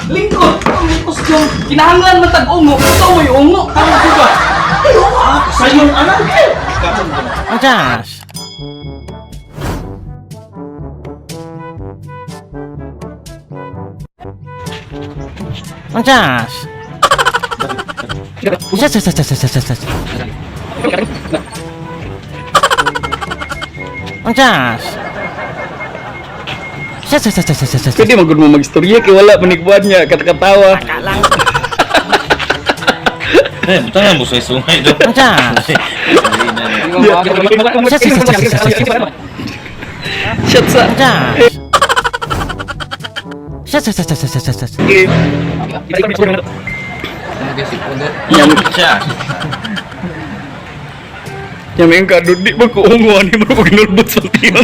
Lingkod! Ang costume! Kinahanglan man tag-ungo! Ito mo yung ungo! Tama ko ba? Ay, ungo! Sa'yo, anak! Anjas. Anjas. Anjas. Anjas. Pwede magod mo mag-istorya kaya wala panikbuan niya, kata-katawa. Betul lah musuh sungai tu. Anjas. Shut sa. Anjas. Yang yang kado di baku unguan ni baru pakai nulbut salting.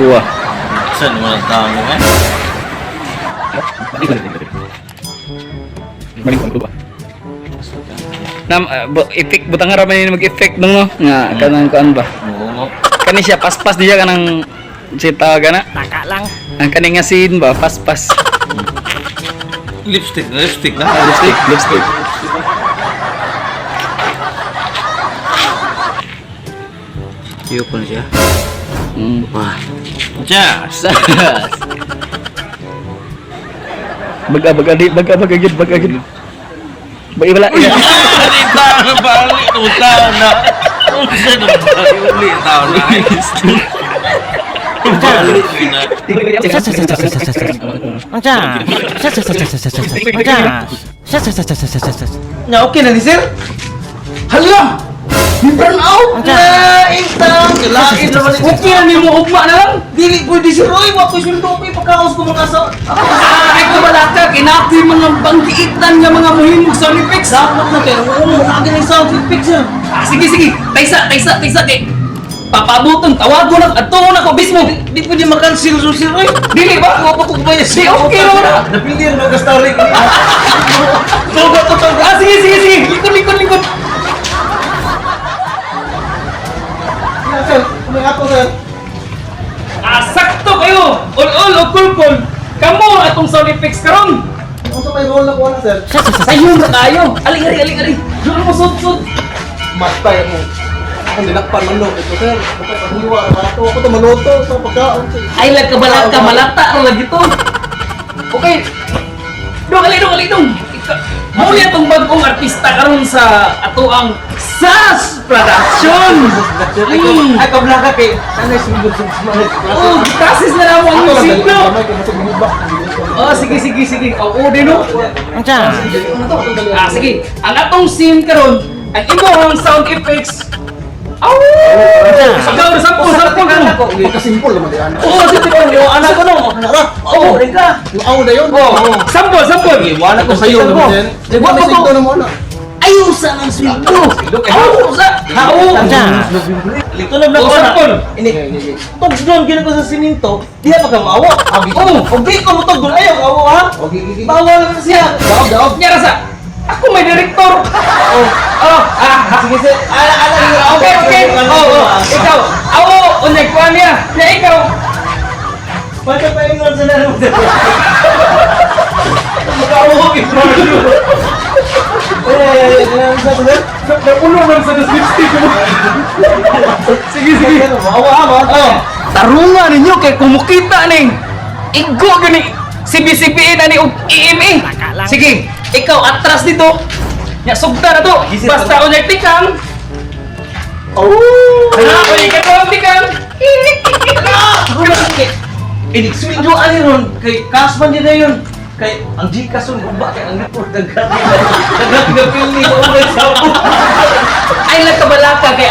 Wah. Sen mana tahu kan? Mending kon ba. Nam efek butang harapan ini mag-effect dong no. Nga kanang kan ba. Oh, Kani siya pas-pas dia kanang cerita kana. Taka lang. Ang kaning ngasin ba pas-pas. lipstick lah. Lipstick. Iya pun siya. Wah, Jas. Baga gid. Baik pala. Kita balik utang nak. Usen balik tahun lain. Balik bina. nya oke na ni sir. Hala, di burn out na intang kelain naman ni. Okay na nimo ugma na lang. Dili ko di siroy wa ko sweldo ko pagkaos ko makasa. Ay ko balaka kinati mga banggiitan nga mga muhimog sa Olympics. Dapat na kay mo na gani sound effects sir. Sige. Taysa kay. Papabuton tawagon na adto na ko bismo. Di pwede makansil so siroy. Dili ba? Wa pa ko ba Si okay naman na. Napili ang mga story ko. Sige. Likod. Sir, kumay ako sir. Sakto kayo. All o kulpon. Kamo atong sound effects karon. Unsa may role na ko na sir? Sayo na tayo. Ali. Doon mo sud. Matay mo. Ang dinakpan man no ito sir. Kapag paghiwa rato ako to maluto sa pagkaon. Ay ka malata ra lagi to. Okay. Dong. Muli atong bagong artista karon sa ato ang SAS Production. Ay kabla ka kay sanay sumugod sa mga. Oh, kasis na lang ang musiklo. Oh, sige. Oo, dino. Sige. Ang atong scene karon, ang imong sound effects. Sampol. Pagkasimpol naman yan. Oo, sige ko. Yung anak ko no. Oo, rin ka. Yung aw na yun. Sampol. Iwanan ko sa'yo naman yan. Diba may sigto na muna? Ayusan ang sweldo. Litulog na Oo, ko na. sampol. Tog doon, gina ko sa sininto, di na pagkamawa. Oh, di ko mo tog doon, ayaw kawo ha? Bawal na siya. Daog. Nyara sa. Ako may direktor. Sige sir. Okay. Ikaw. Ako, unyag ko niya. Na ikaw. Pagka pa yung sa laro. Makaawag ito. Napuno man sa lipstick mo. Sige. Tarungan ninyo kay kumukita ning igo gani CBCPA na ni EMA. Sige, ikaw atras dito. Nya sugda na to. Basta unyag tikang. Ikaw tikang. Inig-swindo ani ron kay Kasman din na yun. Kay ang Gcash ron ba kay ang report nagapil ni ko sa Ay nagkabalaka kay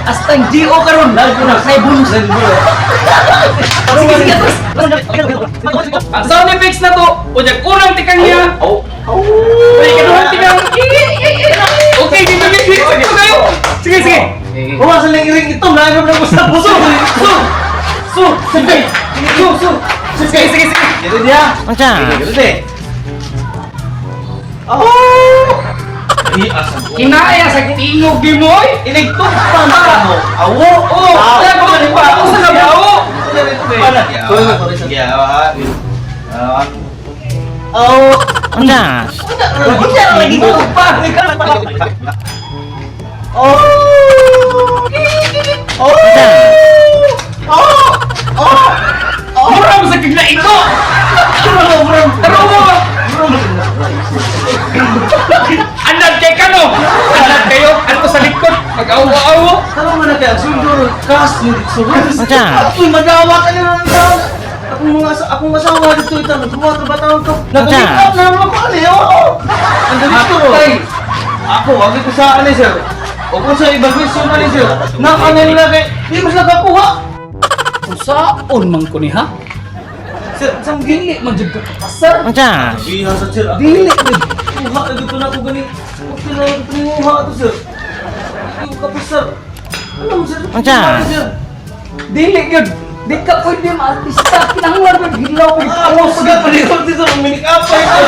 astang GO karon lago na say bonus din mo. Ang sound effects na to, unyag unang tikang niya. Ay kaduhang tikang. Okay, dito kayo. Sige. Huwag sa lang iring ito, nagam na gusto po. Sige. Jadi dia. Anjas. Gitu deh. Kinaya sa tingog di mo oy. Inigtugpan ka mo. Awo. Oh, kaya ko man pa ako sa nabawo. Oh, Anjas. Unya lagi ko pa. oh, Mura mo sa kiglain ko. Taro mo. Anad kay kano. Anad kayo. Ano sa likod. Mag-awo-awo. Kalau mana kaya sundur kas mo dito. Anjas. Ako'y magawa ka na ng tao. Akong asawa dito ito. Nagbuhat na ba taon ko? Nagkakita na naman ko ano yun. Ang dito. Ay, Ako, wag ko sa ano sir. O kung sa ibang question ano sir. Nakanan na kay. Di mas nakakuha. usaon man ko ni ha? Sir, sang Dili man jud ka pasar. Anjas. Biha sa sir. Dili Kuha na dito na ako gani. Huwag na ako pinunguha ito sir. Hindi ko kapis sir. Ano mo sir? Andiyan. Ano, sir? dili gyud. Di ka pwede ma-artista. Kinahanglan mo hilaw kay Ah, ako pagkat palikot dito. Minik up pa ito.